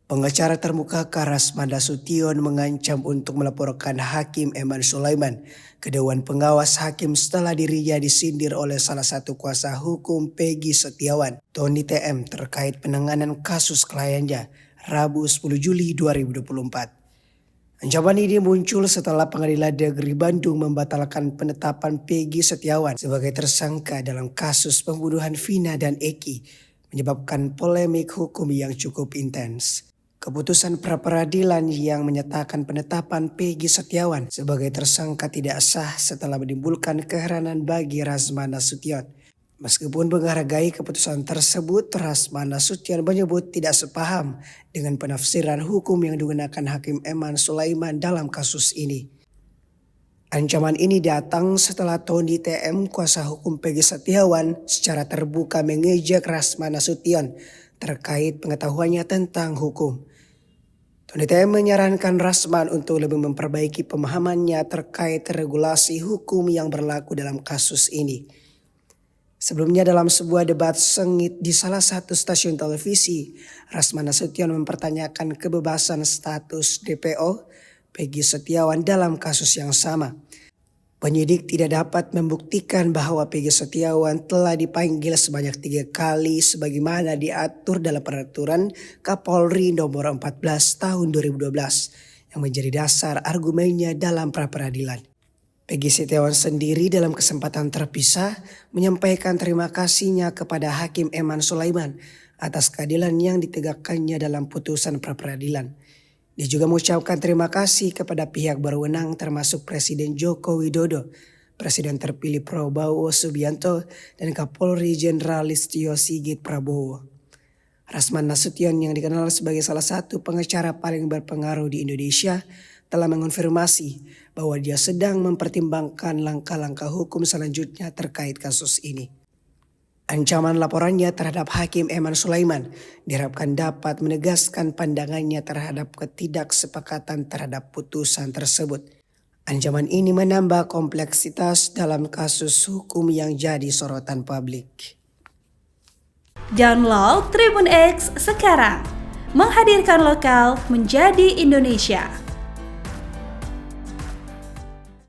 Pengacara termuka Karasmanda Sution mengancam untuk melaporkan Hakim Eman Sulaiman ke Dewan Pengawas Hakim setelah dirinya disindir oleh salah satu kuasa hukum Peggy Setiawan, Tony TM, terkait penanganan kasus kliennya Rabu 10 Juli 2024. Ancaman ini muncul setelah Pengadilan Negeri Bandung membatalkan penetapan Peggy Setiawan sebagai tersangka dalam kasus pembunuhan Vina dan Eki, menyebabkan polemik hukum yang cukup intens. Keputusan pra-peradilan yang menyatakan penetapan Peggy Setiawan sebagai tersangka tidak sah setelah menimbulkan keheranan bagi Rasmana Sution. Meskipun menghargai keputusan tersebut, Rasmana Sution menyebut tidak sepaham dengan penafsiran hukum yang digunakan Hakim Eman Sulaiman dalam kasus ini. Ancaman ini datang setelah Tony TM, kuasa hukum Peggy Setiawan, secara terbuka mengejek Rasmana Sution terkait pengetahuannya tentang hukum. Tony TM menyarankan Rasman untuk lebih memperbaiki pemahamannya terkait regulasi hukum yang berlaku dalam kasus ini. Sebelumnya dalam sebuah debat sengit di salah satu stasiun televisi, Rasmana Sution mempertanyakan kebebasan status DPO Peggy Setiawan dalam kasus yang sama. Penyidik tidak dapat membuktikan bahwa Peggy Setiawan telah dipanggil sebanyak 3 kali sebagaimana diatur dalam Peraturan Kapolri Nomor 14 Tahun 2012 yang menjadi dasar argumennya dalam pra-peradilan. Peggy Setiawan sendiri dalam kesempatan terpisah menyampaikan terima kasihnya kepada Hakim Eman Sulaiman atas keadilan yang ditegakkannya dalam putusan pra-peradilan. Dia juga mengucapkan terima kasih kepada pihak berwenang termasuk Presiden Joko Widodo, Presiden terpilih Prabowo Subianto, dan Kapolri Jenderal Listio Sigit Prabowo. Rasmana Sution yang dikenal sebagai salah satu pengacara paling berpengaruh di Indonesia telah mengonfirmasi bahwa dia sedang mempertimbangkan langkah-langkah hukum selanjutnya terkait kasus ini. Ancaman laporannya terhadap Hakim Eman Sulaiman diharapkan dapat menegaskan pandangannya terhadap ketidaksepakatan terhadap putusan tersebut. Ancaman ini menambah kompleksitas dalam kasus hukum yang jadi sorotan publik. Download Tribun X sekarang, menghadirkan lokal menjadi Indonesia.